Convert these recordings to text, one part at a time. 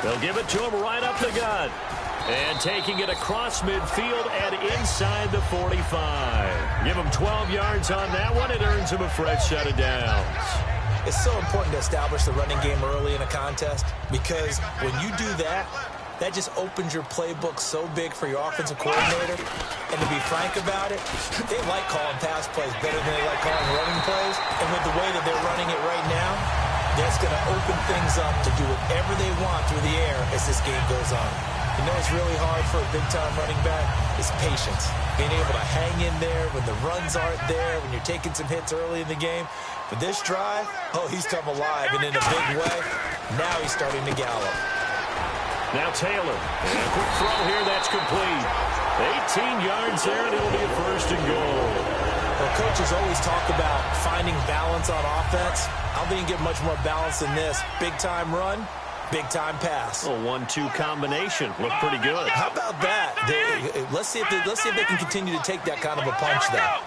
They'll give it to him right up the gut. And taking it across midfield and inside the 45. Give him 12 yards on that one. It earns him a fresh set of downs. It's so important to establish the running game early in a contest because when you do that, that just opens your playbook so big for your offensive coordinator. And to be frank about it, they like calling pass plays better than they like calling running plays. And with the way that they're running it right now, that's going to open things up to do whatever they want through the air as this game goes on. You know what's really hard for a big-time running back is patience. Being able to hang in there when the runs aren't there, when you're taking some hits early in the game. For this drive, oh, he's come alive and in a big way. Now he's starting to gallop. Now Taylor. And a quick throw here. That's complete. 18 yards there, and it'll be a first and goal. Well, coaches always talk about finding balance on offense. I don't think you get much more balance than this. Big-time run. Big-time pass. A 1-2 combination. Looked pretty good. How about that? Let's see if they can continue to take that kind of a punch there.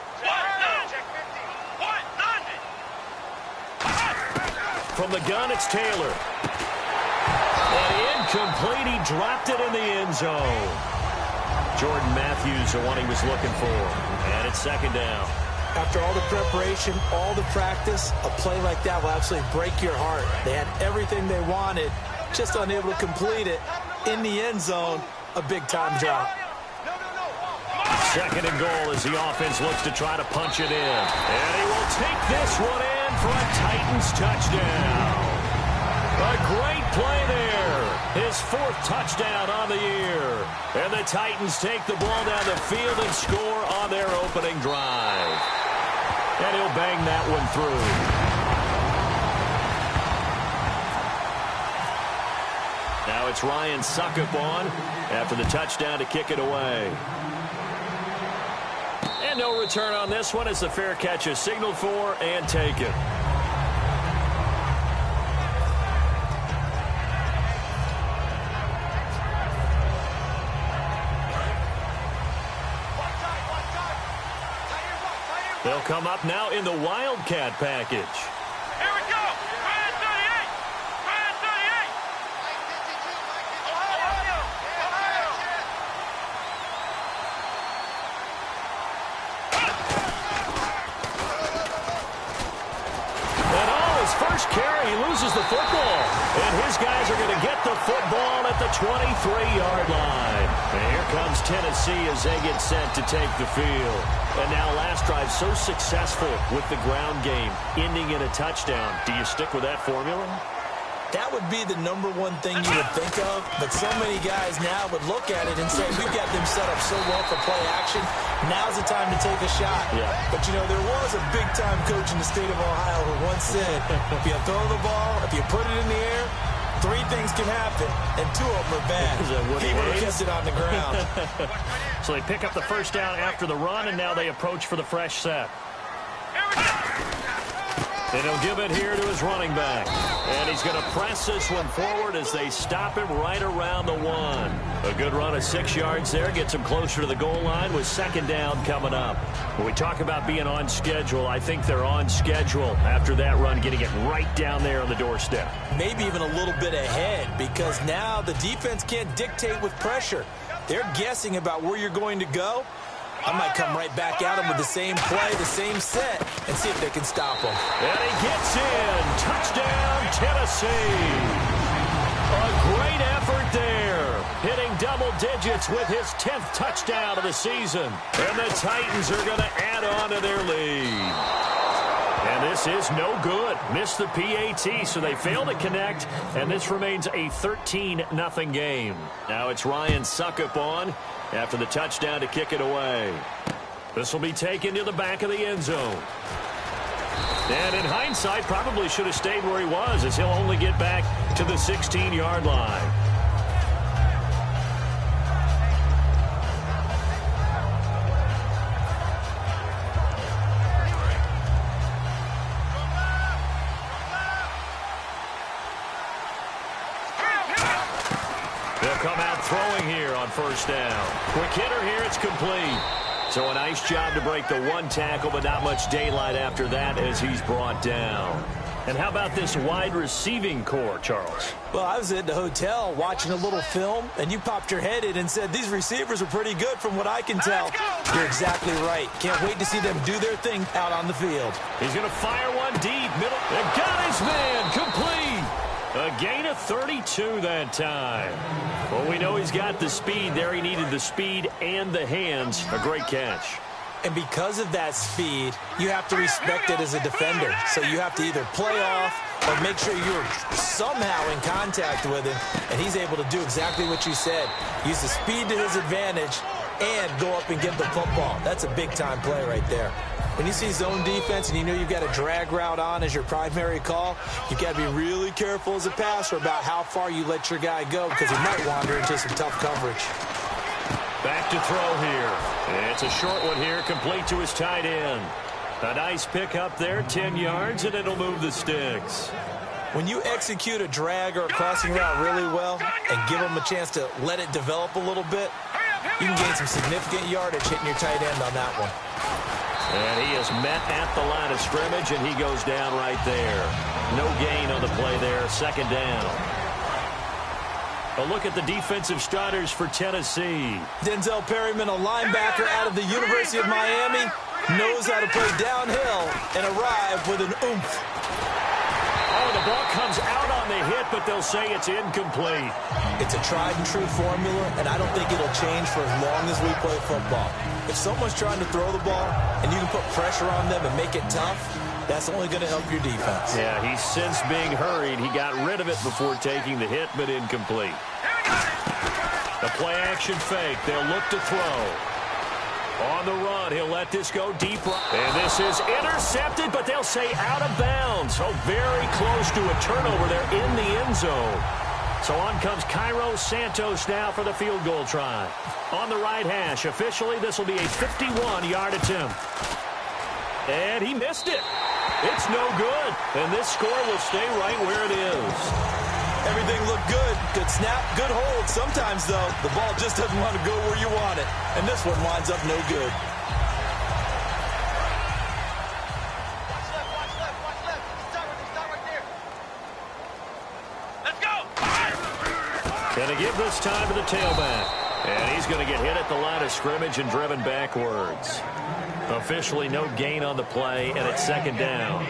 From the gun, it's Taylor. And incomplete. He dropped it in the end zone. Jordan Matthews, the one he was looking for. And it's second down. After all the preparation, all the practice, a play like that will absolutely break your heart. They had everything they wanted, just unable to complete it. In the end zone, a big-time drop. Second and goal as the offense looks to try to punch it in. And he will take this one in for a Titans touchdown. A great play there. His fourth touchdown on the year. And the Titans take the ball down the field and score on their opening drive. And he'll bang that one through. Now it's Ryan Suckup on after the touchdown to kick it away. And no return on this one as the fair catch is signaled for and taken. They'll come up now in the Wildcat package. Here we go. Brand 38. Brand 38. Ohio. And on his first carry, he loses the football. And his guys are going to get the football at the 23-yard line. And here comes Tennessee as they get set to take the field. And now last drive so successful with the ground game, ending in a touchdown. Do you stick with that formula? That would be the number one thing you would think of, but so many guys now would look at it and say, we've got them set up so well for play action, now's the time to take a shot. Yeah. But, you know, there was a big-time coach in the state of Ohio who once said, if you throw the ball, if you put it in the air, 3 things can happen, and 2 of them are bad. He would have kept it on the ground. So they pick up the first down after the run, and now they approach for the fresh set. And he'll give it here to his running back. And he's going to press this one forward as they stop him right around the 1. A good run of 6 yards there. Gets him closer to the goal line with second down coming up. When we talk about being on schedule, I think they're on schedule after that run, getting it right down there on the doorstep. Maybe even a little bit ahead because now the defense can't dictate with pressure. They're guessing about where you're going to go. I might come right back at him with the same play, the same set, and see if they can stop him. And he gets in. Touchdown, Tennessee. A great effort there. Hitting double digits with his 10th touchdown of the season. And the Titans are going to add on to their lead. And this is no good. Missed the PAT, so they fail to connect. And this remains a 13-0 game. Now it's Ryan Suckup on after the touchdown to kick it away. This will be taken to the back of the end zone. And in hindsight, probably should have stayed where he was as he'll only get back to the 16-yard line. They'll come out throwing here on first down. Quick hitter here, it's complete. So a nice job to break the 1 tackle, but not much daylight after that as he's brought down. And how about this wide receiving core, Charles? Well, I was at the hotel watching a little film, and you popped your head in and said, these receivers are pretty good from what I can tell. You're exactly right. Can't wait to see them do their thing out on the field. He's going to fire one deep, middle, and got his man, complete. A gain of 32 that time. Well, we know he's got the speed there. He needed the speed and the hands. A great catch. And because of that speed, you have to respect it as a defender. So you have to either play off or make sure you're somehow in contact with him. And he's able to do exactly what you said. Use the speed to his advantage and go up and get the football. That's a big-time play right there. When you see zone defense and you know you've got a drag route on as your primary call, you've got to be really careful as a passer about how far you let your guy go because he might wander into some tough coverage. Back to throw here. It's a short one here, complete to his tight end. A nice pick up there, 10 yards, and it'll move the sticks. When you execute a drag or a crossing route really well and give them a chance to let it develop a little bit, you can gain some significant yardage hitting your tight end on that one. And he is met at the line of scrimmage, and he goes down right there. No gain on the play there, second down. A look at the defensive starters for Tennessee. Denzel Perryman, a linebacker out of the University of Miami, knows how to play downhill and arrive with an oomph. Oh, the ball comes out on the hit, but they'll say it's incomplete. It's a tried-and-true formula, and I don't think it'll change for as long as we play football. If someone's trying to throw the ball and you can put pressure on them and make it tough, that's only going to help your defense. Yeah, he's since being hurried. He got rid of it before taking the hit, but incomplete. The play-action fake. They'll look to throw. On the run, he'll let this go deep. And this is intercepted, but they'll say out of bounds. Oh, very close to a turnover there in the end zone. So on comes Cairo Santos now for the field goal try. On the right hash, officially, this will be a 51-yard attempt. And he missed it. It's no good. And this score will stay right where it is. Everything looked good. Good snap, good hold. Sometimes, though, the ball just doesn't want to go where you want it. And this one winds up no good. Watch left. Stop right there. Let's go. Going to give this time to the tailback. And he's going to get hit at the line of scrimmage and driven backwards. Officially no gain on the play, and it's second down.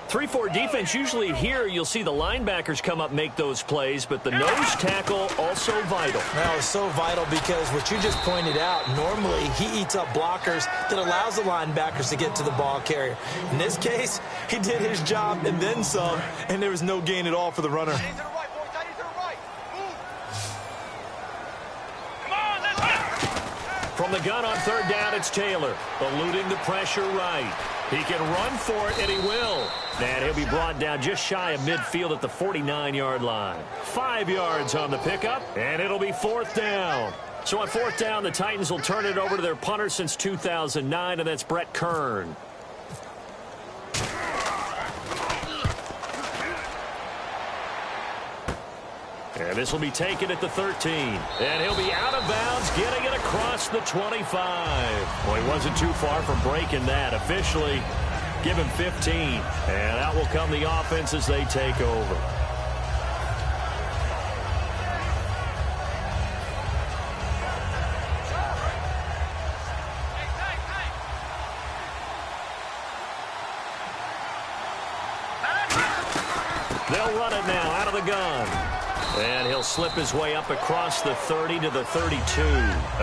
3-4 defense, usually here you'll see the linebackers come up, make those plays, but the nose tackle also vital. That was so vital because what you just pointed out, normally he eats up blockers that allows the linebackers to get to the ball carrier. In this case, he did his job and then some, and there was no gain at all for the runner. From the gun on third down, it's Taylor, eluding the pressure right. He can run for it, and he will. And he'll be brought down just shy of midfield at the 49-yard line. 5 yards on the pickup, and it'll be fourth down. So on fourth down, the Titans will turn it over to their punter since 2009, and that's Brett Kern. And this will be taken at the 13. And he'll be out of bounds, getting it across the 25. Well, he wasn't too far from breaking that. Officially, give him 15. And out will come the offense as they take over. They'll run it now out of the gun. And he'll slip his way up across the 30 to the 32.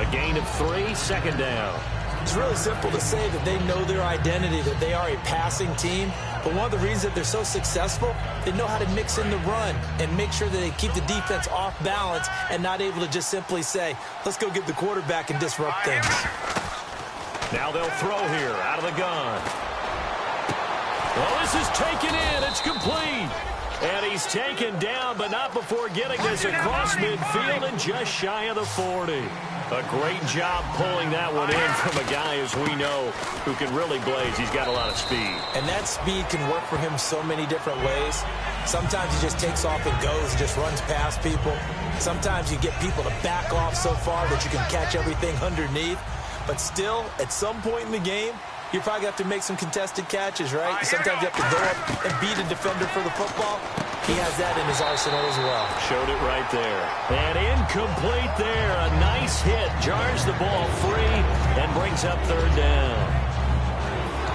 A gain of 3, second down. It's really simple to say that they know their identity, that they are a passing team. But one of the reasons that they're so successful, they know how to mix in the run and make sure that they keep the defense off balance and not able to just simply say, let's go get the quarterback and disrupt things. Now they'll throw here out of the gun. Well, this is taken in. It's complete. And he's taken down, but not before getting this across midfield and just shy of the 40. A great job pulling that one in from a guy, as we know, who can really blaze. He's got a lot of speed. And that speed can work for him so many different ways. Sometimes he just takes off and goes and just runs past people. Sometimes you get people to back off so far that you can catch everything underneath. But still, at some point in the game, you probably have to make some contested catches, right? Sometimes you have to go up and beat a defender for the football. He has that in his arsenal as well. Showed it right there. And incomplete there. A nice hit. Jars the ball free and brings up third down.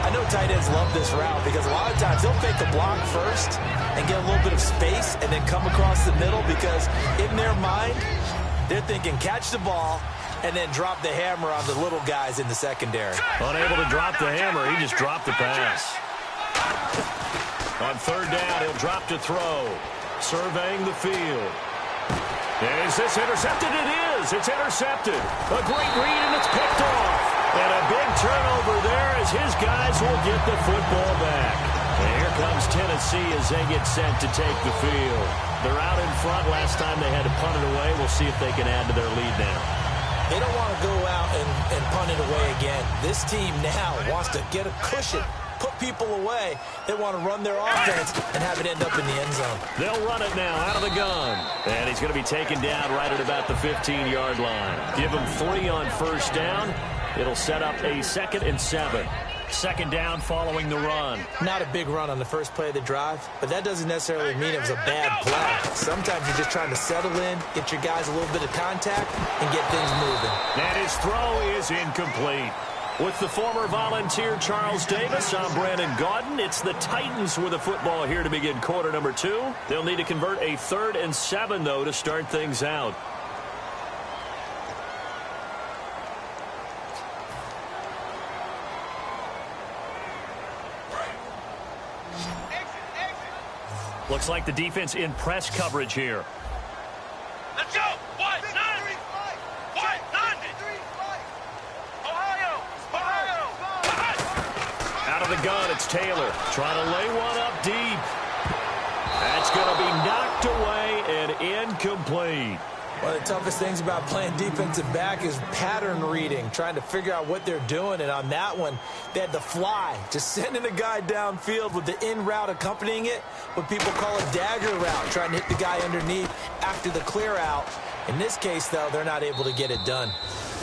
I know tight ends love this route because a lot of times they'll fake a block first and get a little bit of space and then come across the middle because in their mind, they're thinking catch the ball and then drop the hammer on the little guys in the secondary. Unable to drop the hammer, he just dropped the pass. On third down, he'll drop to throw. Surveying the field. Is this intercepted? It is. It's intercepted. A great read, and it's picked off. And a big turnover there as his guys will get the football back. And here comes Tennessee as they get set to take the field. They're out in front. Last time they had to punt it away. We'll see if they can add to their lead now. They don't want to go out and punt it away again. This team now wants to get a cushion, put people away. They want to run their offense and have it end up in the end zone. They'll run it now out of the gun. And he's going to be taken down right at about the 15-yard line. Give him 3 on first down. It'll set up a 2nd and 7. Second down following the run. Not a big run on the first play of the drive, but that doesn't necessarily mean it was a bad play. Sometimes you're just trying to settle in, get your guys a little bit of contact, and get things moving. And his throw is incomplete. With the former Volunteer Charles Davis, I'm Brandon Gaudin. It's the Titans with the football here to begin quarter number 2. They'll need to convert a 3rd and 7, though, to start things out. Looks like the defense in press coverage here. Let's go! What? None! What? None! Ohio! Out of the gun, it's Taylor. Trying to lay one up deep. That's going to be knocked away and incomplete. One of the toughest things about playing defensive back is pattern reading, trying to figure out what they're doing. And on that one, they had the fly, just sending a guy downfield with the in route accompanying it, what people call a dagger route, trying to hit the guy underneath after the clear out. In this case, though, they're not able to get it done.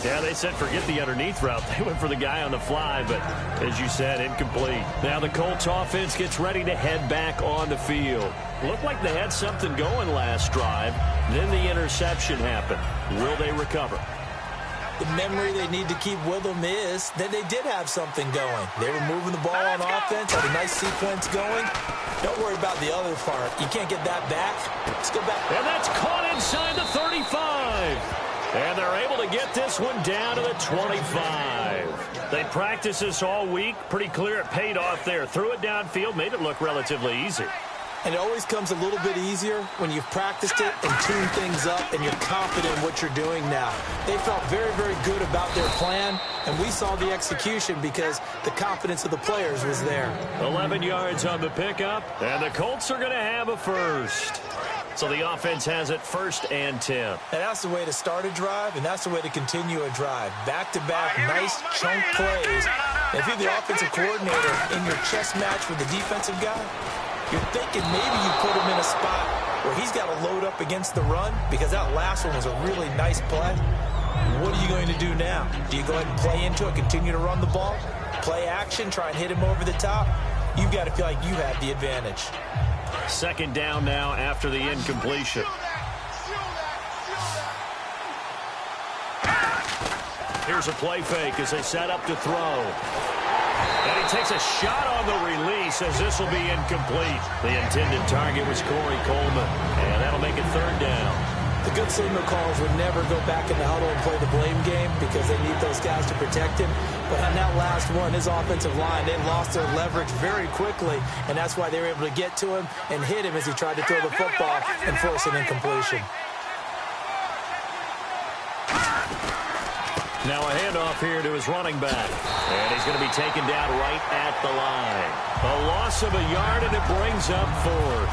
Yeah, they said forget the underneath route. They went for the guy on the fly, but as you said, incomplete. Now the Colts offense gets ready to head back on the field. Looked like they had something going last drive. Then the interception happened. Will they recover? The memory they need to keep with them is that they did have something going. They were moving the ball on offense, had a nice sequence going. Don't worry about the other part. You can't get that back. Let's go back. And that's caught inside the 35. And they're able to get this one down to the 25. They practiced this all week. Pretty clear it paid off there. Threw it downfield, made it look relatively easy. And it always comes a little bit easier when you've practiced it and tuned things up and you're confident in what you're doing now. They felt very, very good about their plan, and we saw the execution because the confidence of the players was there. 11 yards on the pickup, and the Colts are going to have a first. So the offense has it 1st and 10. And that's the way to start a drive, and that's the way to continue a drive. Back-to-back, nice chunk plays. And if you're the offensive coordinator in your chess match with the defensive guy, you're thinking maybe you put him in a spot where he's got to load up against the run because that last one was a really nice play. What are you going to do now? Do you go ahead and play into it, continue to run the ball, play action, try and hit him over the top? You've got to feel like you have the advantage. 2nd down now after the incompletion. Here's a play fake as they set up to throw. And he takes a shot on the release as this will be incomplete. The intended target was Corey Coleman, and that'll make it 3rd down. The good signal callers would never go back in the huddle and play the blame game because they need those guys to protect him. But on that last one, his offensive line, they lost their leverage very quickly, and that's why they were able to get to him and hit him as he tried to throw the football and force an incompletion. Now a handoff here to his running back. And he's going to be taken down right at the line. A loss of a yard, and it brings up 4th.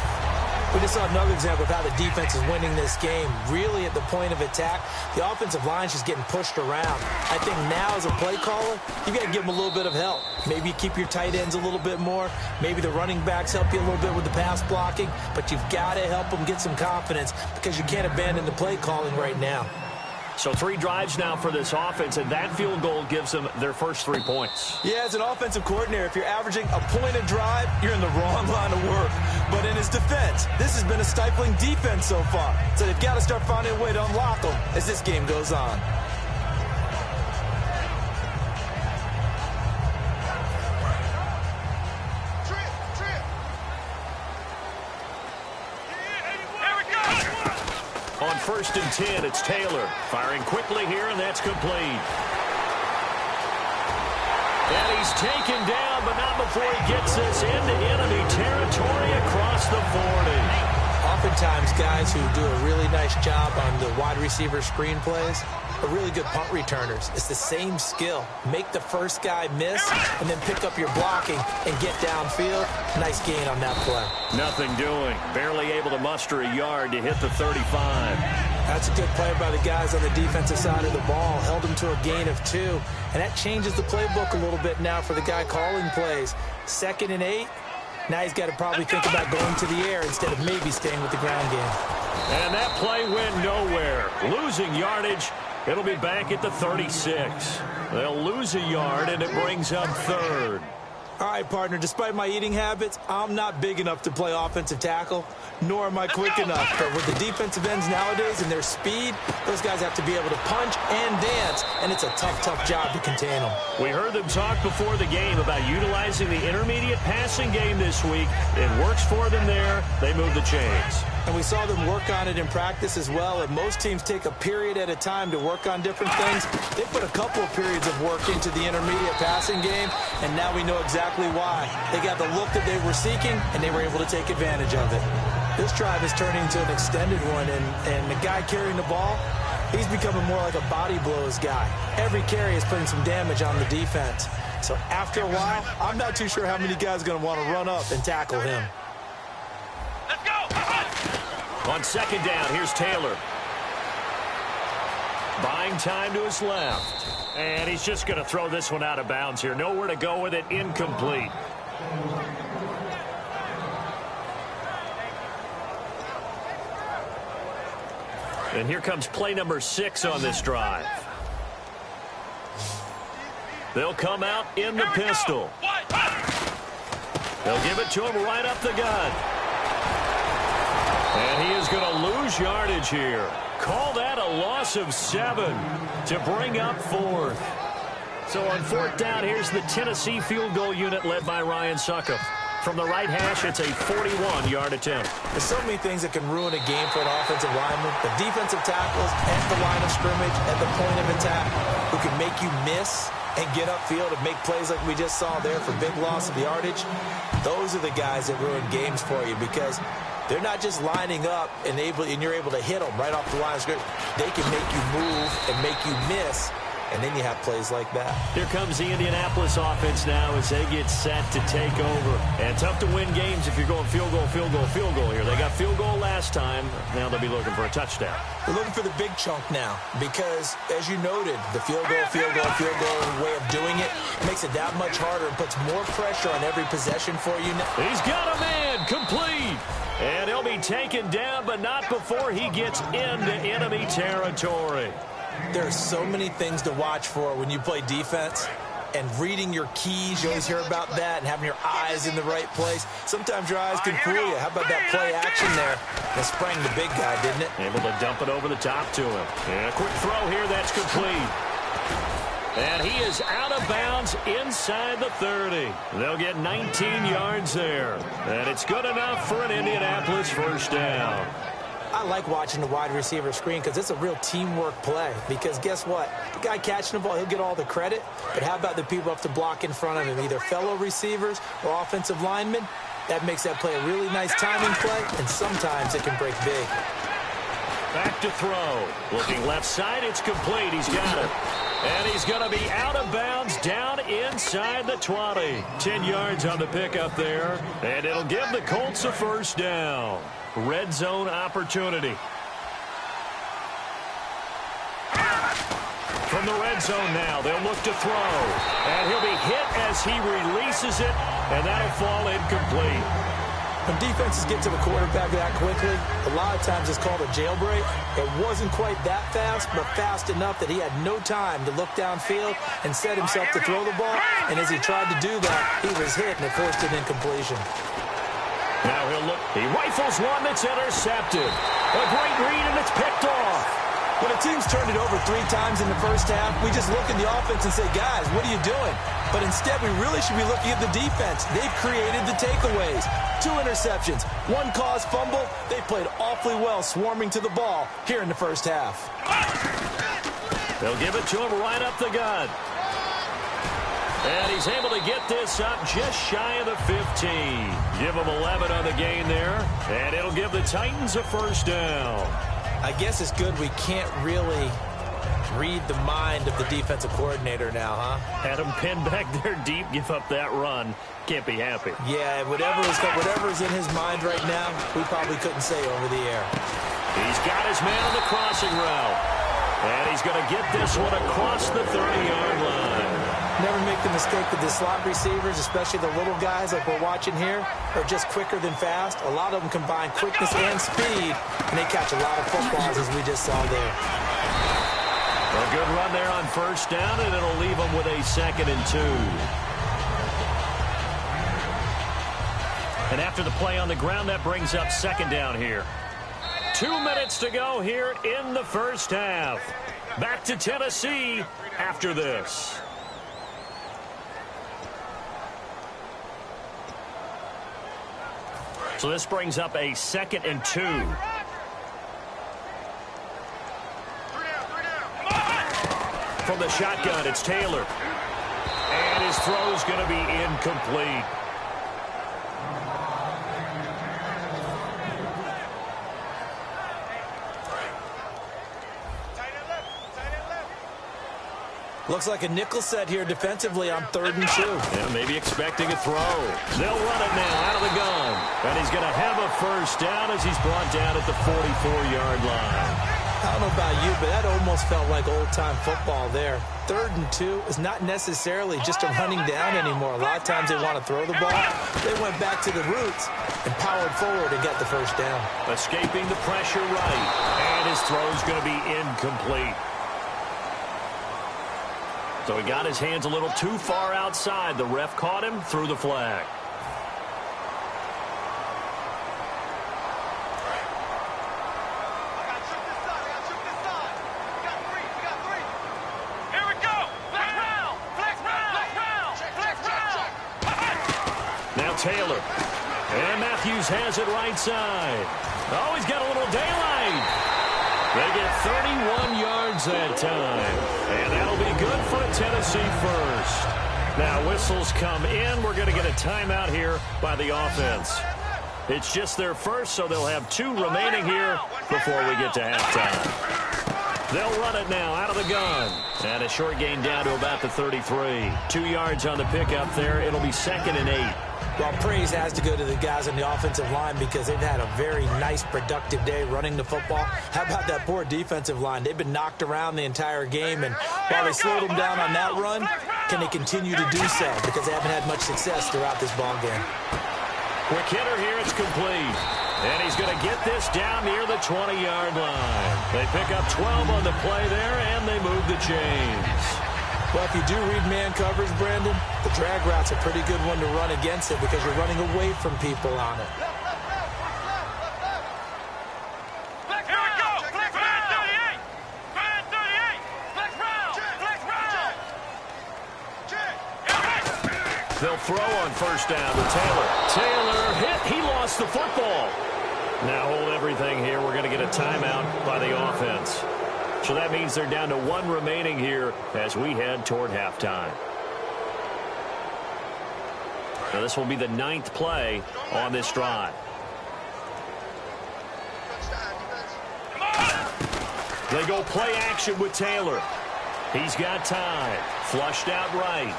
We just saw another example of how the defense is winning this game. Really at the point of attack, the offensive line is just getting pushed around. I think now as a play caller, you've got to give them a little bit of help. Maybe you keep your tight ends a little bit more. Maybe the running backs help you a little bit with the pass blocking. But you've got to help them get some confidence because you can't abandon the play calling right now. So 3 drives now for this offense, and that field goal gives them their first 3 points. Yeah, as an offensive coordinator, if you're averaging a point a drive, you're in the wrong line of work. But in his defense, this has been a stifling defense so far. So they've got to start finding a way to unlock them as this game goes on. On 1st and 10, it's Taylor. Firing quickly here, and that's complete. And he's taken down, but not before he gets us into enemy territory across the 40. Oftentimes, guys who do a really nice job on the wide receiver screen plays are really good punt returners. It's the same skill. Make the first guy miss, and then pick up your blocking and get downfield. Nice gain on that play. Nothing doing. Barely able to muster a yard to hit the 35. That's a good play by the guys on the defensive side of the ball. Held him to a gain of 2. And that changes the playbook a little bit now for the guy calling plays. 2nd and 8. Now he's got to probably think about going to the air instead of maybe staying with the ground game. And that play went nowhere. Losing yardage. It'll be back at the 36. They'll lose a yard, and it brings up 3rd. All right, partner, despite my eating habits, I'm not big enough to play offensive tackle, nor am I quick enough. But with the defensive ends nowadays and their speed, those guys have to be able to punch and dance, and it's a tough, tough job to contain them. We heard them talk before the game about utilizing the intermediate passing game this week. It works for them there. They move the chains. And we saw them work on it in practice as well. And most teams take a period at a time to work on different things. They put a couple of periods of work into the intermediate passing game, and now we know exactly why. They got the look that they were seeking, and they were able to take advantage of it. This drive is turning into an extended one, and the guy carrying the ball, he's becoming more like a body blows guy. Every carry is putting some damage on the defense. So after a while, I'm not too sure how many guys are going to want to run up and tackle him. On 2nd down, here's Taylor. Buying time to his left. And he's just going to throw this one out of bounds here. Nowhere to go with it. Incomplete. And here comes play number 6 on this drive. They'll come out in the pistol. They'll give it to him right up the gut. And he is going to lose yardage here. Call that a loss of 7 to bring up 4th. So on 4th down, here's the Tennessee field goal unit led by Ryan Suckup. From the right hash, it's a 41-yard attempt. There's so many things that can ruin a game for an offensive lineman. The defensive tackles at the line of scrimmage, at the point of attack, who can make you miss and get upfield and make plays like we just saw there for big loss of yardage. Those are the guys that ruin games for you because they're not just lining up and you're able to hit them right off the line of scrimmage. They can make you move and make you miss, and then you have plays like that. Here comes the Indianapolis offense now as they get set to take over. And tough to win games if you're going field goal, field goal, field goal here. They got field goal last time. Now they'll be looking for a touchdown. They're looking for the big chunk now because, as you noted, the field goal, field goal, field goal way of doing it makes it that much harder and puts more pressure on every possession for you. He's got a man complete. And he'll be taken down, but not before he gets into enemy territory. There are so many things to watch for when you play defense. And reading your keys, you always hear about that, and having your eyes in the right place. Sometimes your eyes can fool you. How about that play action there? That sprang the big guy, didn't it? Able to dump it over the top to him. And a quick throw here, that's complete. And he is out of bounds inside the 30. They'll get 19 yards there. And it's good enough for an Indianapolis first down. I like watching the wide receiver screen because it's a real teamwork play. Because guess what? The guy catching the ball, he'll get all the credit. But how about the people up to block in front of him, either fellow receivers or offensive linemen? That makes that play a really nice timing play, and sometimes it can break big. Back to throw. Looking left side, it's complete. He's got it. And he's going to be out of bounds down inside the 20. 10 yards on the pickup there. And it'll give the Colts a first down. Red zone opportunity. From the red zone now, they'll look to throw. And he'll be hit as he releases it, and that'll fall incomplete. When defenses get to the quarterback that quickly, a lot of times it's called a jailbreak. It wasn't quite that fast, but fast enough that he had no time to look downfield and set himself to throw the ball. And as he tried to do that, he was hit and it forced an incompletion. Now he'll look. He rifles one that's intercepted. A great read, and it's picked off. When a team's turned it over 3 times in the first half, we just look at the offense and say, guys, what are you doing? But instead, we really should be looking at the defense. They've created the takeaways. 2 interceptions, 1 caused fumble. They played awfully well swarming to the ball here in the first half. They'll give it to him right up the gut. And he's able to get this up just shy of the 15. Give him 11 on the gain there. And it'll give the Titans a first down. I guess it's good we can't really read the mind of the defensive coordinator now, huh? Had him pinned back there deep, give up that run. Can't be happy. Yeah, whatever's in his mind right now, we probably couldn't say over the air. He's got his man on the crossing route. And he's going to get this one across the 30-yard line. Never make the mistake that the slot receivers, especially the little guys like we're watching here, are just quicker than fast. A lot of them combine quickness and speed, and they catch a lot of footballs, as we just saw there. A good run there on first down, and it'll leave them with a 2nd and 2. And after the play on the ground, that brings up 2nd down here. 2 minutes to go here in the first half. Back to Tennessee after this. So this brings up a 2nd and 2. From the shotgun, it's Taylor. And his throw's going to be incomplete. Looks like a nickel set here defensively on 3rd and 2. Yeah, maybe expecting a throw. They'll run it now out of the gun. And he's going to have a first down as he's brought down at the 44-yard line. I don't know about you, but that almost felt like old-time football there. 3rd and 2 is not necessarily just a running down anymore. A lot of times they want to throw the ball. They went back to the roots and powered forward and got the first down. Escaping the pressure right. And his throw's going to be incomplete. So he got his hands a little too far outside. The ref caught him, threw the flag. Here we go. Flex round. Flex round. Flex round. Flex round. Now Taylor. And Matthews has it right side. Oh, he's got a little daylight. They get 31 yards that time. And that'll be good for a Tennessee first. Now whistles come in. We're going to get a timeout here by the offense. It's just their first, so they'll have 2 remaining here before we get to halftime. They'll run it now out of the gun. And a short gain down to about the 33. 2 yards on the pickup there. It'll be 2nd and 8. Well, praise has to go to the guys on the offensive line because they've had a very nice, productive day running the football. How about that poor defensive line? They've been knocked around the entire game, and while they slowed them down on that run, can they continue to do so? Because they haven't had much success throughout this ball game. Quick hitter here, it's complete. And he's going to get this down near the 20-yard line. They pick up 12 on the play there, and they move the chains. Well, if you do read man coverage, Brandon, the drag route's a pretty good one to run against it because you're running away from people on it. Flex round. Here we go. Flex round. 38. Flex 38. Flex round. Flex round. They'll throw on first down to Taylor. Taylor hit. He lost the football. Now hold everything here. We're going to get a timeout by the offense. So that means they're down to 1 remaining here as we head toward halftime. Now this will be the 9th play on this drive. They go play action with Taylor. He's got time. Flushed out right.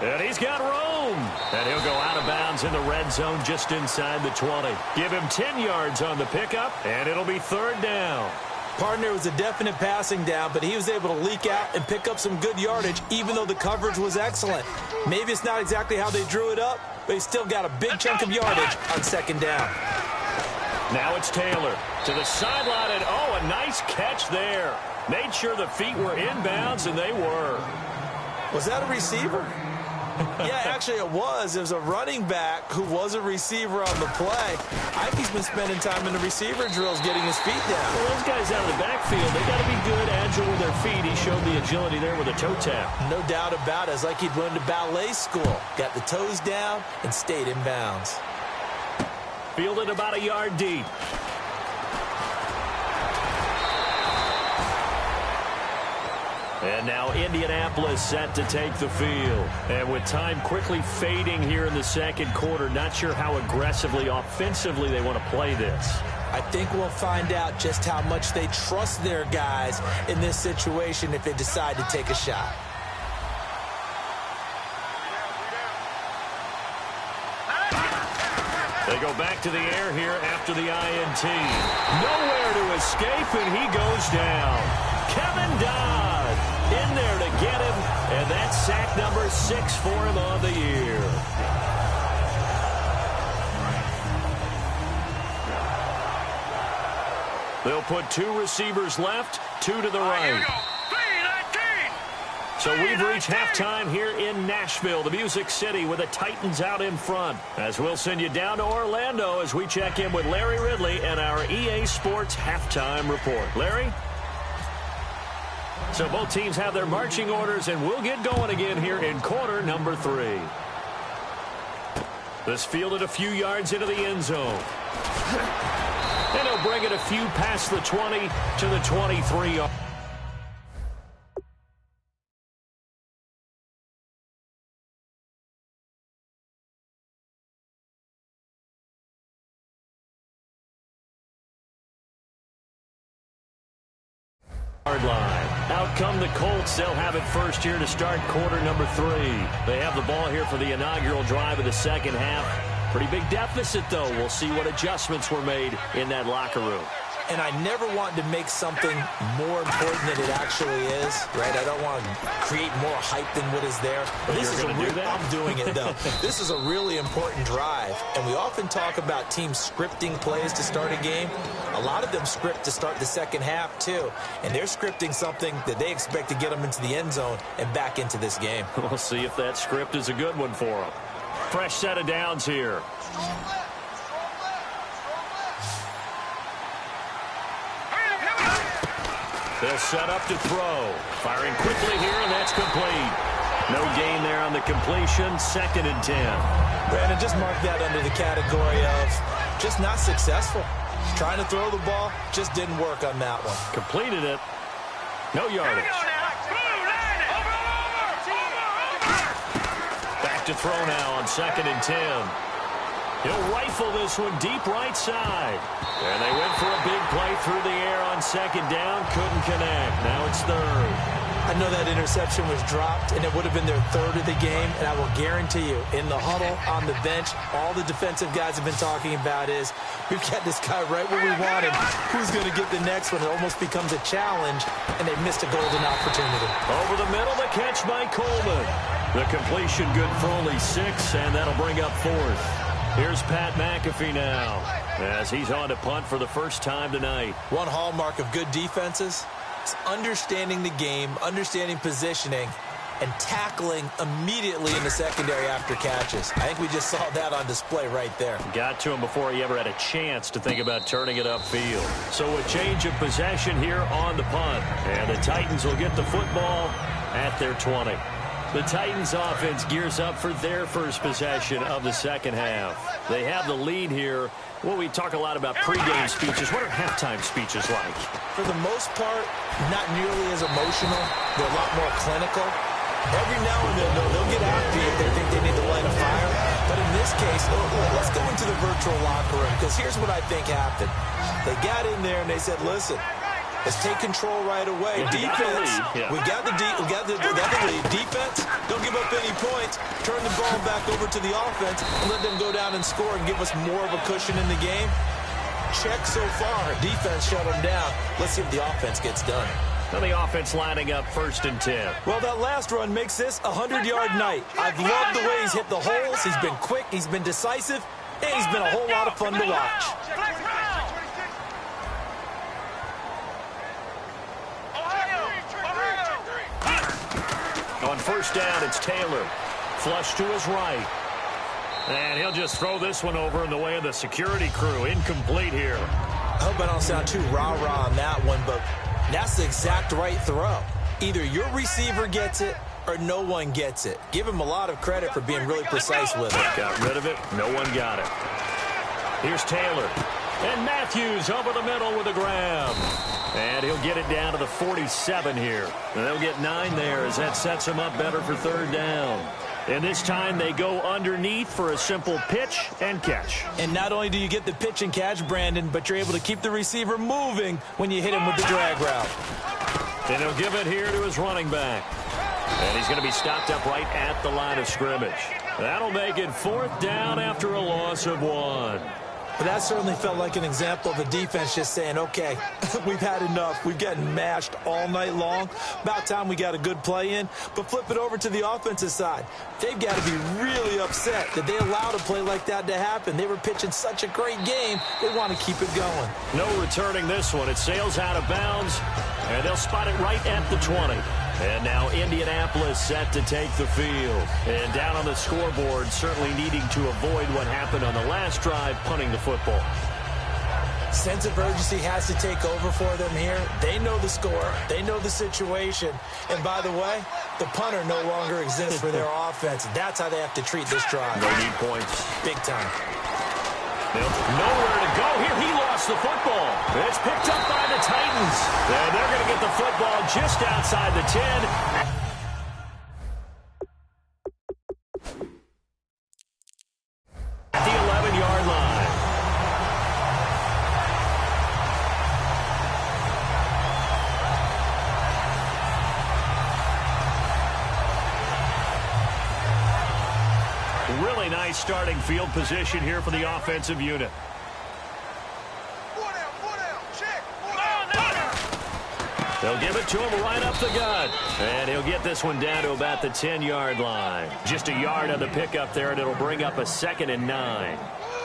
And he's got room. And he'll go out of bounds in the red zone just inside the 20. Give him 10 yards on the pickup, and it'll be 3rd down. Partner was a definite passing down, but he was able to leak out and pick up some good yardage, even though the coverage was excellent. Maybe it's not exactly how they drew it up, but he still got a big chunk of yardage on second down. Now it's Taylor to the sideline, and oh, a nice catch there. Made sure the feet were inbounds, and they were. Was that a receiver? Yeah, actually it was. It was a running back who was a receiver on the play. I think he's been spending time in the receiver drills getting his feet down. Well, those guys out of the backfield, they got to be good, agile with their feet. He showed the agility there with a toe tap. No doubt about it. It's like he'd learned to ballet school. Got the toes down and stayed in bounds. Fielded about a yard deep. And now Indianapolis set to take the field. And with time quickly fading here in the second quarter, not sure how aggressively, offensively they want to play this. I think we'll find out just how much they trust their guys in this situation if they decide to take a shot. They go back to the air here after the INT. Nowhere to escape, and he goes down. Kevin Dodd in there to get him, and that's sack number 6 for him on the year. They'll put 2 receivers left, 2 to the right. So we've reached halftime here in Nashville, the Music City, with the Titans out in front. As we'll send you down to Orlando as we check in with Larry Ridley and our EA Sports halftime report. Larry? So both teams have their marching orders, and we'll get going again here in quarter number 3. This fielded a few yards into the end zone. And he'll bring it a few past the 20 to the 23-yard. Line. Out come the Colts. They'll have it first here to start quarter number 3. They have the ball here for the inaugural drive of the second half. Pretty big deficit, though. We'll see what adjustments were made in that locker room. And I never want to make something more important than it actually is, right? I don't want to create more hype than what is there. But this is I'm doing it, though. This is a really important drive. And we often talk about teams scripting plays to start a game. A lot of them script to start the second half, too. And they're scripting something that they expect to get them into the end zone and back into this game. We'll see if that script is a good one for them. Fresh set of downs here. They'll set up to throw. Firing quickly here, and that's complete. No gain there on the completion. 2nd and 10. Brandon, just mark that under the category of just not successful. Trying to throw the ball, just didn't work on that one. Completed it. No yardage. Back to throw now on 2nd and 10. He'll rifle this one deep right side. And they went for a big play through the air on 2nd down. Couldn't connect. Now it's 3rd. I know that interception was dropped, and it would have been their 3rd of the game. And I will guarantee you, in the huddle, on the bench, all the defensive guys have been talking about is, we've got this guy right where we want him. Who's going to get the next one? It almost becomes a challenge, and they missed a golden opportunity. Over the middle, the catch by Coleman. The completion good for only 6, and that'll bring up 4th. Here's Pat McAfee now, as he's on to punt for the first time tonight. One hallmark of good defenses is understanding the game, understanding positioning, and tackling immediately in the secondary after catches. I think we just saw that on display right there. Got to him before he ever had a chance to think about turning it upfield. So a change of possession here on the punt. And the Titans will get the football at their 20. The Titans offense gears up for their first possession of the second half. They have the lead here. Well, we talk a lot about pregame speeches. What are halftime speeches like? For the most part, not nearly as emotional. They're a lot more clinical. Every now and then, they'll get after you if they think they need to light a fire. But in this case, let's go into the virtual locker room, because here's what I think happened. They got in there and they said, listen, let's take control right away. Defense, we got the lead. Defense, don't give up any points. Turn the ball back over to the offense and let them go down and score and give us more of a cushion in the game. check so far. Defense shut them down. Let's see if the offense gets done. Well, the offense lining up 1st and 10. Well, that last run makes this a 100-yard night. I've loved the way he's hit the holes. He's been quick. He's been decisive. And he's been a whole lot of fun to watch. On 1st down, it's Taylor. Flush to his right. And he'll just throw this one over in the way of the security crew. Incomplete here. I hope I don't sound too rah-rah on that one, but that's the exact right throw. Either your receiver gets it or no one gets it. Give him a lot of credit for being really precise with it. Got rid of it. No one got it. Here's Taylor. And Matthews over the middle with a grab. And he'll get it down to the 47 here. And they'll get 9 there as that sets him up better for 3rd down. And this time they go underneath for a simple pitch and catch. And not only do you get the pitch and catch, Brandon, but you're able to keep the receiver moving when you hit him with the drag route. And he'll give it here to his running back. And he's going to be stopped up right at the line of scrimmage. That'll make it 4th down after a loss of 1. But that certainly felt like an example of the defense just saying, okay, we've had enough. We've gotten mashed all night long. About time we got a good play in. But flip it over to the offensive side. They've got to be really upset that they allowed a play like that to happen. They were pitching such a great game, they want to keep it going. No returning this one. It sails out of bounds, and they'll spot it right at the 20. And now Indianapolis set to take the field. And down on the scoreboard, certainly needing to avoid what happened on the last drive, punting the football. Sense of urgency has to take over for them here. They know the score. They know the situation. And by the way, the punter no longer exists for their offense. That's how they have to treat this drive. No need points. Big time. Nowhere to go here. He lost the football. It's picked up by the Titans. And they're going to get the football just outside the 10. At the 11-yard line. Really nice starting field position here for the offensive unit. They'll give it to him right up the gut. And he'll get this one down to about the 10-yard line. Just a yard on the pickup there, and it'll bring up a 2nd and 9.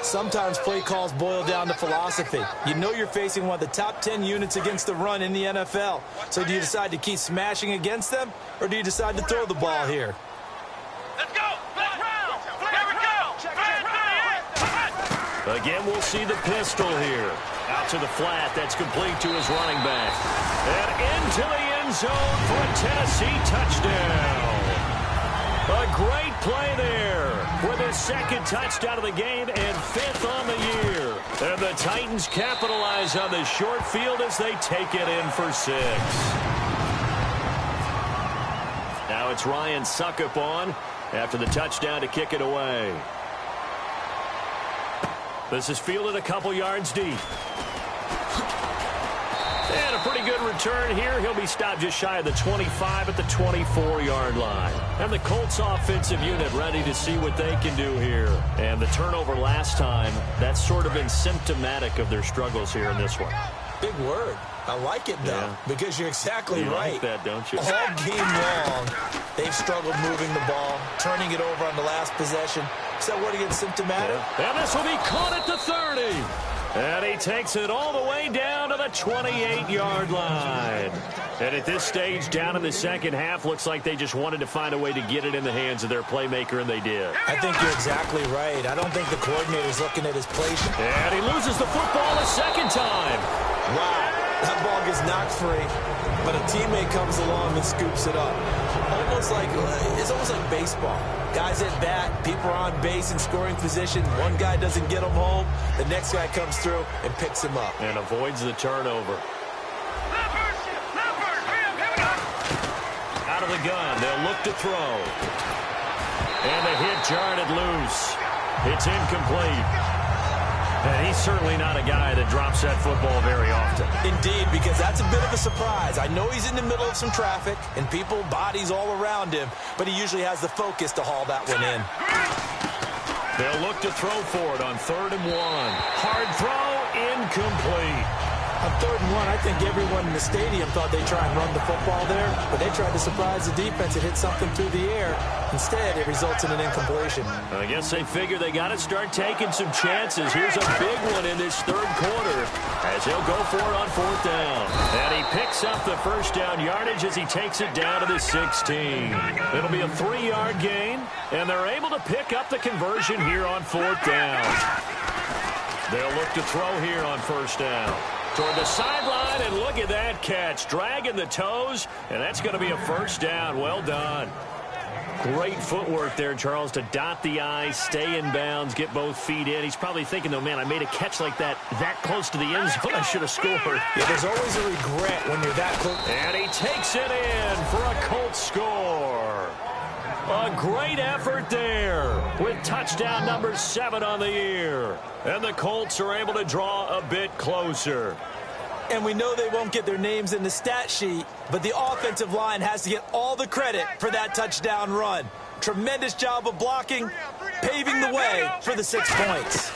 Sometimes play calls boil down to philosophy. You know you're facing one of the top 10 units against the run in the NFL. So do you decide to keep smashing against them, or do you decide to throw the ball here? Let's go. Here we go. Again, we'll see the pistol here. Out to the flat. That's complete to his running back. And into the end zone for a Tennessee touchdown. A great play there for the 2nd touchdown of the game and 5th on the year. And the Titans capitalize on the short field as they take it in for 6. Now it's Ryan Suckup on after the touchdown to kick it away. This is fielded a couple yards deep. And a pretty good return here. He'll be stopped just shy of the 25 at the 24-yard line. And the Colts offensive unit ready to see what they can do here. And the turnover last time, that's sort of been symptomatic of their struggles here in this one. Big word. I like it, though, because you're exactly right. You like that, don't you? All game long, they've struggled moving the ball, turning it over on the last possession. Is that word again symptomatic? Yeah. And this will be caught at the 30. And he takes it all the way down to the 28-yard line. And at this stage, down in the second half, looks like they just wanted to find a way to get it in the hands of their playmaker, and they did. I think you're exactly right. I don't think the coordinator's looking at his play sheet. And he loses the football a second time. Wow. That ball gets knocked free, but a teammate comes along and scoops it up. It's almost like baseball. Guys at bat, people are on base in scoring position. One guy doesn't get him home. The next guy comes through and picks him up. And avoids the turnover. Out of the gun, they'll look to throw. And the hit jarred it loose. It's incomplete. And he's certainly not a guy that drops that football very often. Indeed, because that's a bit of a surprise. I know he's in the middle of some traffic and people, bodies all around him, but he usually has the focus to haul that one in. They'll look to throw for it on 3rd and 1. Hard throw incomplete. On 3rd and 1, I think everyone in the stadium thought they'd try and run the football there, but they tried to surprise the defense and hit something through the air. Instead, it results in an incompletion. I guess they figure they got to start taking some chances. Here's a big one in this 3rd quarter as he'll go for it on 4th down. And he picks up the first down yardage as he takes it down to the 16. It'll be a 3-yard gain, and they're able to pick up the conversion here on 4th down. They'll look to throw here on 1st down. Toward the sideline, and look at that catch. Dragging the toes, and that's going to be a 1st down. Well done. Great footwork there, Charles, to dot the I, stay in bounds, get both feet in. He's probably thinking, though, man, I made a catch like that close to the end zone. I should have scored. Yeah, there's always a regret when you're that close. And he takes it in for a Colts score. A great effort there with touchdown number 7 on the year. And the Colts are able to draw a bit closer. And we know they won't get their names in the stat sheet, but the offensive line has to get all the credit for that touchdown run. Tremendous job of blocking, paving the way for the 6 points.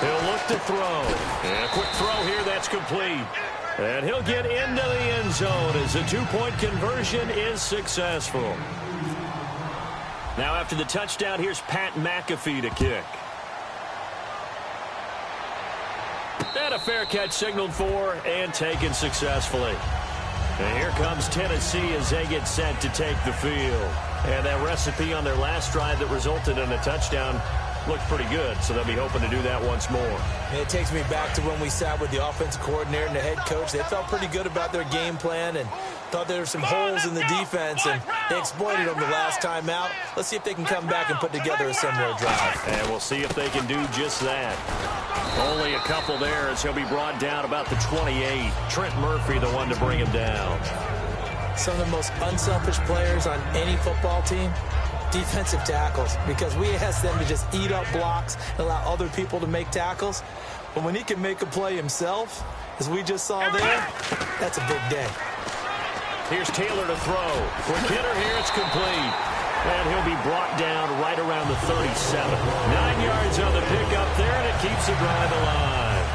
He'll look to throw. And a quick throw here, that's complete. And he'll get into the end zone as the 2-point conversion is successful. Now after the touchdown, here's Pat McAfee to kick. And a fair catch signaled for and taken successfully. And here comes Tennessee as they get set to take the field. And that recipe on their last drive that resulted in a touchdown looked pretty good, so they'll be hoping to do that once more. And it takes me back to when we sat with the offensive coordinator and the head coach. They felt pretty good about their game plan and thought there were some holes in the defense, and they exploited them the last time out. Let's see if they can come back and put together a similar drive. And we'll see if they can do just that. Only a couple there as he'll be brought down about the 28. Trent Murphy, the one to bring him down. Some of the most unselfish players on any football team, defensive tackles, because we ask them to just eat up blocks and allow other people to make tackles. But when he can make a play himself, as we just saw there, that's a big day. Here's Taylor to throw. Quick hitter here, it's complete. And he'll be brought down right around the 37. 9 yards on the pickup there, and it keeps the drive alive.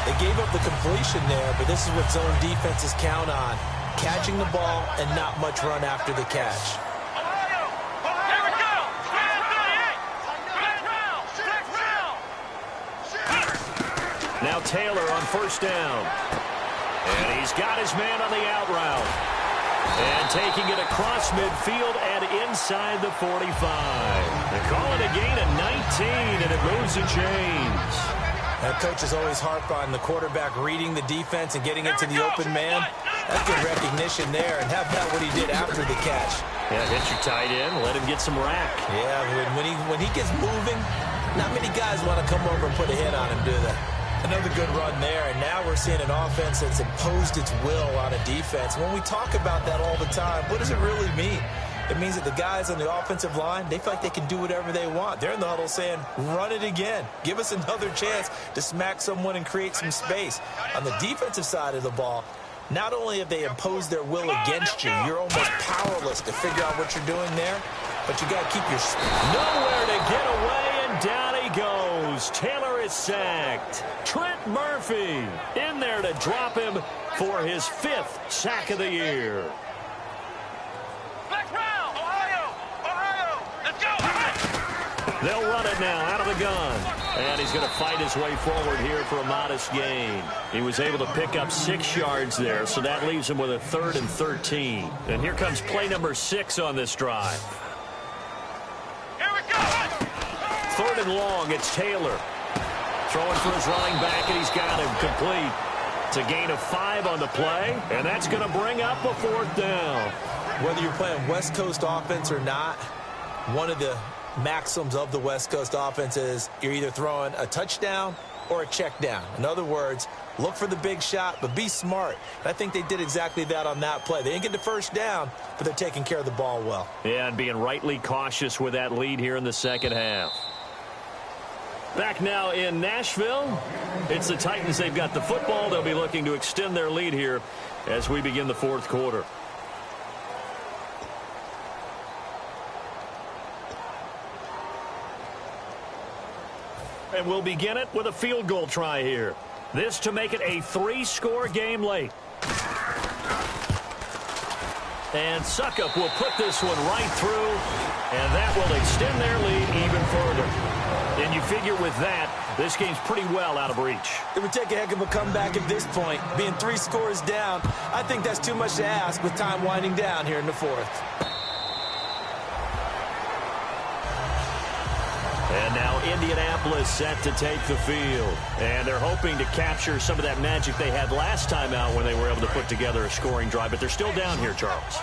They gave up the completion there, but this is what zone defenses count on. Catching the ball and not much run after the catch. Now Taylor on 1st down. And he's got his man on the out route. And taking it across midfield and inside the 45. They call it a gain of 19, and it moves the chains. Now, coaches always harp on the quarterback reading the defense and getting it to the open man. That's good recognition there, and how about what he did after the catch? Yeah, hit your tight end, let him get some rack. Yeah, when he gets moving, not many guys want to come over and put a hit on him, do they? Another good run there, and now we're seeing an offense that's imposed its will on a defense. When we talk about that all the time, what does it really mean? It means that the guys on the offensive line, they feel like they can do whatever they want. They're in the huddle saying, run it again. Give us another chance to smack someone and create some space. On the defensive side of the ball, not only have they imposed their will against you, you're almost powerless to figure out what you're doing there, but you got to keep your... Nowhere to get away, and down he goes. Taylor is sacked. Trent Murphy in there to drop him for his 5th sack of the year. They'll run it now out of the gun. And he's going to fight his way forward here for a modest gain. He was able to pick up 6 yards there, so that leaves him with a 3rd and 13. And here comes play number 6 on this drive. Here we go. 3rd and long, it's Taylor. Throwing for his running back, and he's got him complete. It's a gain of 5 on the play, and that's going to bring up a 4th down. Whether you're playing West Coast offense or not, one of the maxims of the West Coast offense is you're either throwing a touchdown or a check down. In other words, look for the big shot, but be smart. And I think they did exactly that on that play. They didn't get the first down, but they're taking care of the ball well. Yeah, and being rightly cautious with that lead here in the second half. Back now in Nashville, it's the Titans. They've got the football. They'll be looking to extend their lead here as we begin the 4th quarter. And we'll begin it with a field goal try here. This to make it a 3-score game late. And Suckup will put this one right through, and that will extend their lead even further. And you figure with that, this game's pretty well out of reach. It would take a heck of a comeback at this point. Being 3 scores down, I think that's too much to ask with time winding down here in the 4th. And now Indianapolis set to take the field. And they're hoping to capture some of that magic they had last time out when they were able to put together a scoring drive. But they're still down here, Charles.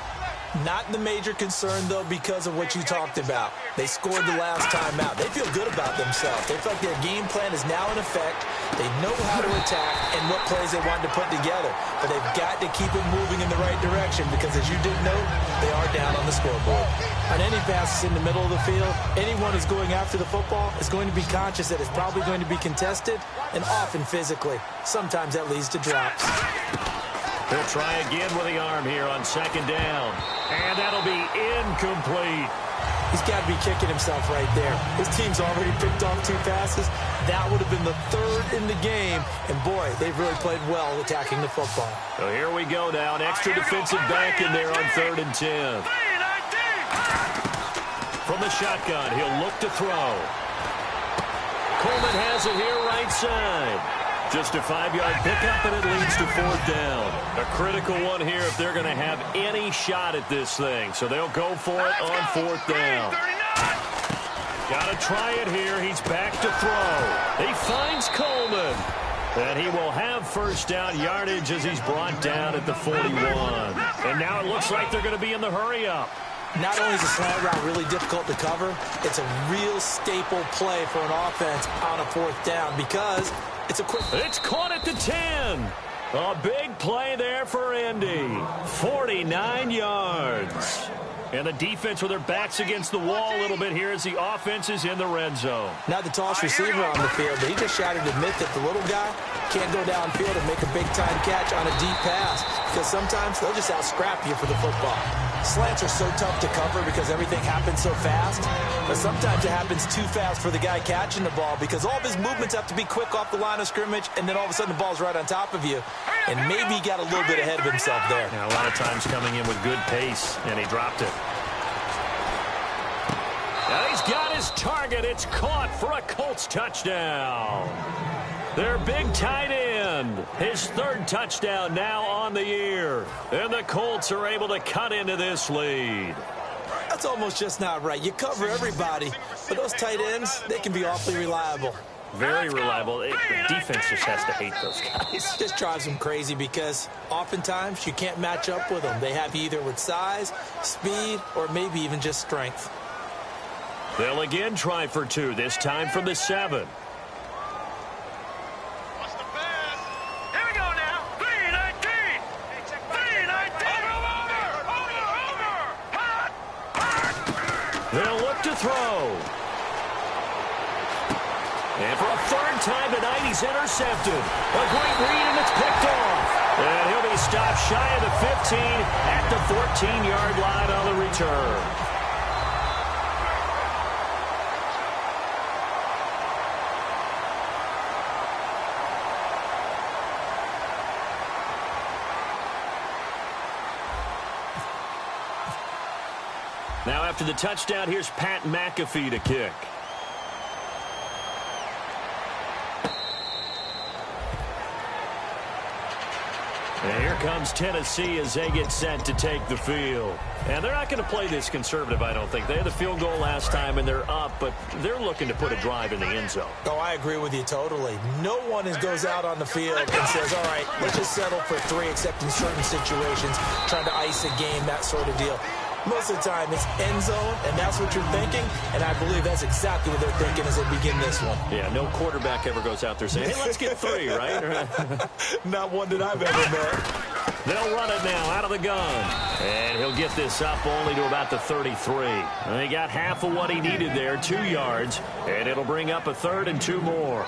Not the major concern, though, because of what you talked about. They scored the last time out. They feel good about themselves. They feel like their game plan is now in effect. They know how to attack and what plays they want to put together. But they've got to keep it moving in the right direction because, as you did note, they are down on the scoreboard. On any passes in the middle of the field, anyone who's going after the football is going to be conscious that it's probably going to be contested and often physically. Sometimes that leads to drops. He'll try again with the arm here on 2nd down. And that'll be incomplete. He's got to be kicking himself right there. His team's already picked off 2 passes. That would have been the 3rd in the game. And, boy, they've really played well attacking the football. So here we go now. An extra defensive back in there on 3rd and 10. From the shotgun, he'll look to throw. Coleman has it here right side. Just a 5-yard pickup, and it leads to 4th down. A critical one here if they're going to have any shot at this thing. So they'll go for it on 4th down. Got to try it here. He's back to throw. He finds Coleman. And he will have 1st down yardage as he's brought down at the 41. And now it looks like they're going to be in the hurry-up. Not only is a slant route really difficult to cover, it's a real staple play for an offense on a 4th down because it's a quick... It's caught at the 10. A big play there for Indy. 49 yards. And the defense with their backs against the wall a little bit here as the offense is in the red zone. Not the tallest receiver on the field, but he just shouted to admit that the little guy can't go downfield and make a big-time catch on a deep pass because sometimes they'll just out-scrap you for the football. Slants are so tough to cover because everything happens so fast, but sometimes it happens too fast for the guy catching the ball because all of his movements have to be quick off the line of scrimmage, and then all of a sudden the ball's right on top of you, and maybe he got a little bit ahead of himself there. Yeah, a lot of times coming in with good pace, and he dropped it. Now he's got his target. It's caught for a Colts touchdown. Their big tight end, his 3rd touchdown now on the year. And the Colts are able to cut into this lead. That's almost just not right. You cover everybody, but those tight ends, they can be awfully reliable. Very reliable. The defense just has to hate those guys. It just drives them crazy because oftentimes you can't match up with them. They have you either with size, speed, or maybe even just strength. They'll again try for 2, this time from the 7. They'll look to throw. And for a 3rd time tonight, he's intercepted. A great read, and it's picked off. And he'll be stopped shy of the 15 at the 14-yard line on the return. Now after the touchdown, here's Pat McAfee to kick. And here comes Tennessee as they get set to take the field. And they're not going to play this conservative, I don't think. They had the field goal last time, and they're up, but they're looking to put a drive in the end zone. Oh, I agree with you totally. No one goes out on the field and says, all right, let's just settle for 3, except in certain situations, trying to ice a game, that sort of deal. Most of the time, it's end zone, and that's what you're thinking, and I believe that's exactly what they're thinking as they begin this one. Yeah, no quarterback ever goes out there saying, hey, let's get 3, right? Not one that I've ever met. They'll run it now out of the gun. And he'll get this up only to about the 33. And he got half of what he needed there, 2 yards, and it'll bring up a 3rd and 2 more.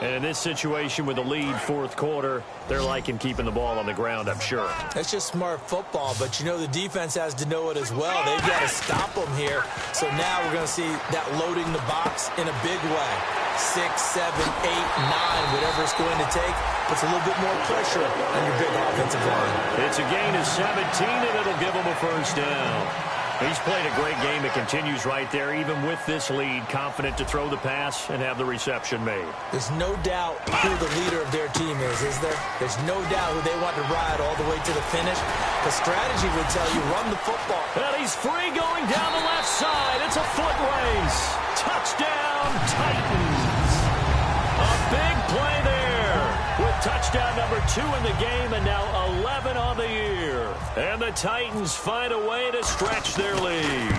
And in this situation with the lead fourth quarter, they're liking keeping the ball on the ground, I'm sure. That's just smart football, but you know the defense has to know it as well. They've got to stop them here. So now we're going to see that loading the box in a big way. 6, 7, 8, 9, whatever it's going to take, puts a little bit more pressure on your big offensive line. It's a gain of 17, and it'll give them a first down. He's played a great game. It continues right there, even with this lead, confident to throw the pass and have the reception made. There's no doubt who the leader of their team is there? There's no doubt who they want to ride all the way to the finish. The strategy would tell you, run the football. And he's free going down the left side. It's a foot race. Touchdown, Titans. A big play there with touchdown number 2 in the game and now 11 on the year. And the Titans find a way to stretch their lead.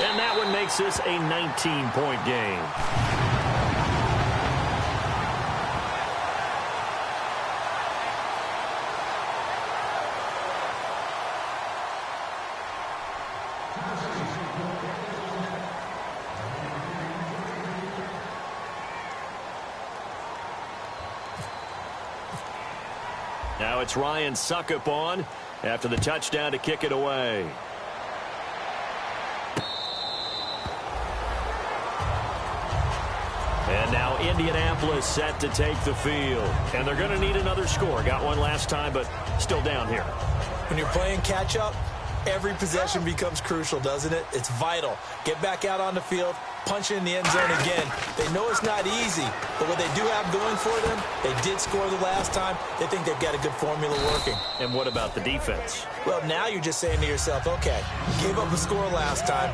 And that one makes this a 19-point game. Now it's Ryan Suckup on after the touchdown to kick it away. And now Indianapolis set to take the field. And they're going to need another score. Got one last time, but still down here. When you're playing catch-up, every possession becomes crucial, doesn't it? It's vital. Get back out on the field, punch it in the end zone again. They know it's not easy, but what they do have going for them, they did score the last time. They think they've got a good formula working. And what about the defense? Well, now you're just saying to yourself, okay, gave up a score last time.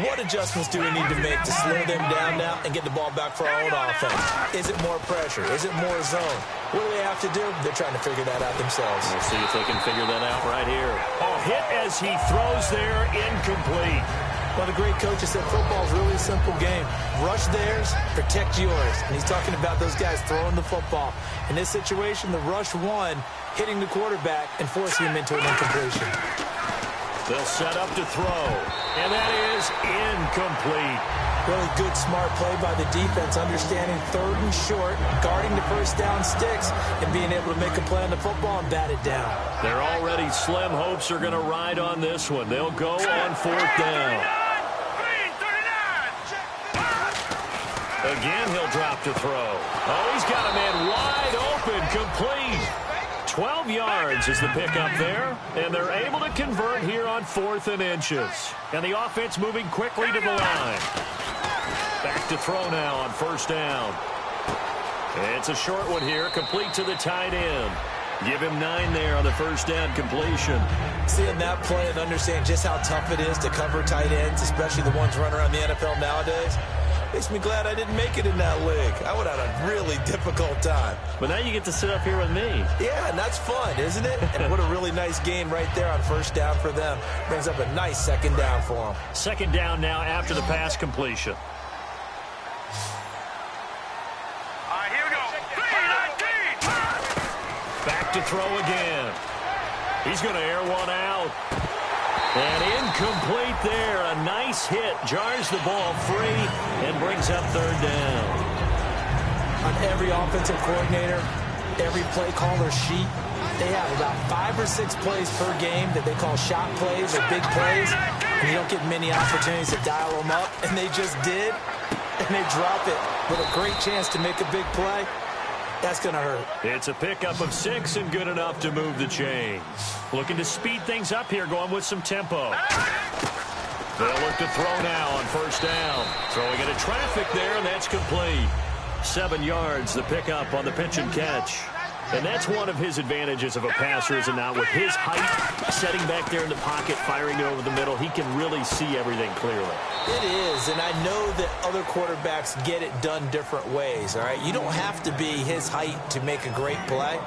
What adjustments do we need to make to slow them down now and get the ball back for our own offense? Is it more pressure? Is it more zone? What do they have to do? They're trying to figure that out themselves. We'll see if they can figure that out right here. Oh, hit as he throws there, incomplete. Well, the great coach has said football's really a simple game. Rush theirs, protect yours. And he's talking about those guys throwing the football. In this situation, the rush won, hitting the quarterback and forcing him into an incompletion. They'll set up to throw, and that is incomplete. Really good, smart play by the defense, understanding third and short, guarding the first down sticks, and being able to make a play on the football and bat it down. Their already slim hopes are going to ride on this one. They'll go on fourth down. Again, he'll drop to throw. Oh, he's got a man wide open, complete. 12 yards is the pickup there, and they're able to convert here on 4th and inches. And the offense moving quickly to the line. Back to throw now on first down. It's a short one here, complete to the tight end. Give him 9 there on the first down completion. Seeing that play and understanding just how tough it is to cover tight ends, especially the ones running around the NFL nowadays, makes me glad I didn't make it in that league. I would have had a really difficult time. But now you get to sit up here with me. Yeah, and that's fun, isn't it? And what a really nice gain right there on first down for them. Brings up a nice second down for them. Second down now after the pass completion. All right, here we go. 3-19. Back to throw again. He's going to air one out. And incomplete there. A nice hit. Jars the ball free and brings up third down. On every offensive coordinator, every play caller sheet, they have about 5 or 6 plays per game that they call shot plays or big plays. And you don't get many opportunities to dial them up. And they just did. And they drop it with a great chance to make a big play. That's going to hurt. It's a pickup of 6 and good enough to move the chains. Looking to speed things up here, going with some tempo. They'll look to throw now on first down. Throwing into traffic there, and that's complete. 7 yards, the pickup on the pitch and catch. And that's one of his advantages of a passer, is it not? With his height, setting back there in the pocket, firing it over the middle, he can really see everything clearly. It is, and I know that other quarterbacks get it done different ways, all right? You don't have to be his height to make a great play.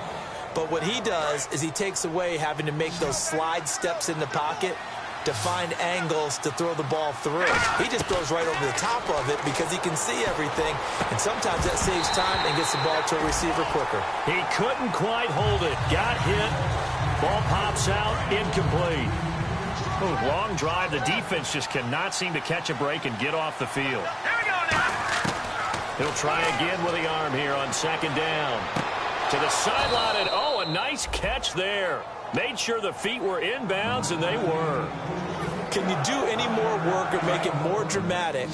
But what he does is he takes away having to make those slide steps in the pocket to find angles to throw the ball through. He just throws right over the top of it because he can see everything, and sometimes that saves time and gets the ball to a receiver quicker. He couldn't quite hold it. Got hit. Ball pops out. Incomplete. Ooh, long drive. The defense just cannot seem to catch a break and get off the field. Here we go now. He'll try again with the arm here on second down. To the sideline, and oh, a nice catch there. Made sure the feet were inbounds, and they were. Can you do any more work or make it more dramatic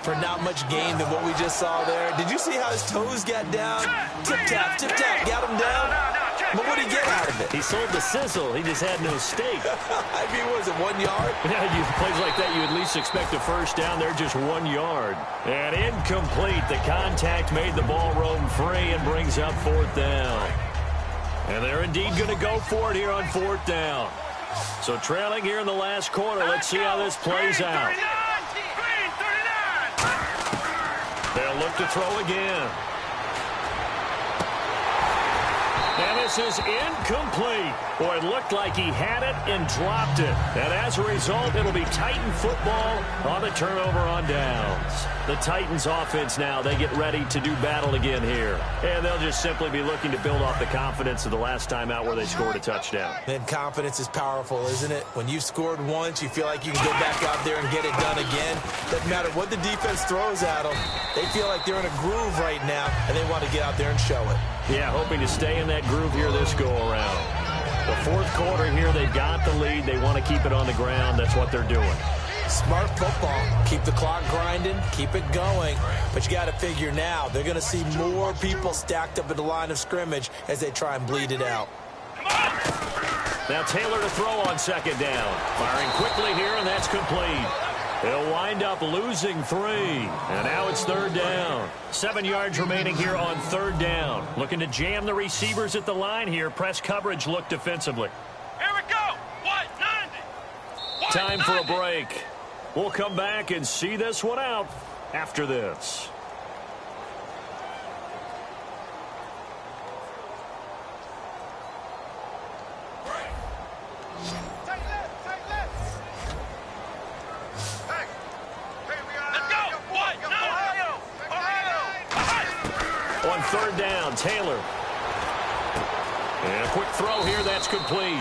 for not much gain than what we just saw there? Did you see how his toes got down? Tip-tap, got him down. But what did he get out of it? He sold the sizzle. He just had no steak. I mean, was it 1 yard? Yeah, you plays like that, you at least expect a first down. They're just 1 yard. And incomplete. The contact made the ball roam free and brings up fourth down. And they're indeed going to go for it here on fourth down. So trailing here in the last quarter. Let's see how this plays out. They'll look to throw again. And this is incomplete. Boy, it looked like he had it and dropped it. And as a result, it'll be Titan football on the turnover on downs. The Titans offense now, they get ready to do battle again here. And they'll just simply be looking to build off the confidence of the last time out where they scored a touchdown. And confidence is powerful, isn't it? When you've scored once, you feel like you can go back out there and get it done again. Doesn't matter what the defense throws at them. They feel like they're in a groove right now, and they want to get out there and show it. Yeah, hoping to stay in that groove here this go-around. The fourth quarter here, they've got the lead. They want to keep it on the ground. That's what they're doing. Smart football. Keep the clock grinding. Keep it going. But you got to figure now, they're going to see more people stacked up at the line of scrimmage as they try and bleed it out. Now Taylor to throw on second down. Firing quickly here, and that's complete. They'll wind up losing 3. And now it's third down. 7 yards remaining here on third down. Looking to jam the receivers at the line here. Press coverage look defensively. Here we go. 190. Time for a break. We'll come back and see this one out after this. On third down, Taylor. And a quick throw here, that's complete.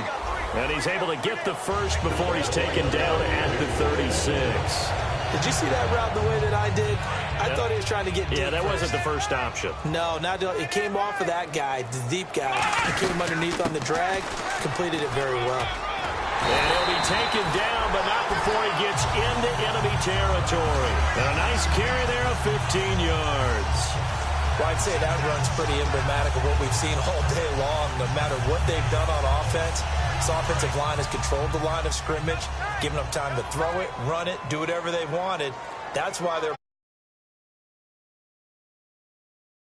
And he's able to get the first before he's taken down at the 36. Did you see that route the way that I did? I thought he was trying to get deep. Yeah, that first. wasn't the first option. No, it came off of that guy, the deep guy. He came underneath on the drag, completed it very well. And he'll be taken down, but not before he gets into enemy territory. And a nice carry there of 15 yards. Well, I'd say that run's pretty emblematic of what we've seen all day long. No matter what they've done on offense, this offensive line has controlled the line of scrimmage, given them time to throw it, run it, do whatever they wanted. That's why they're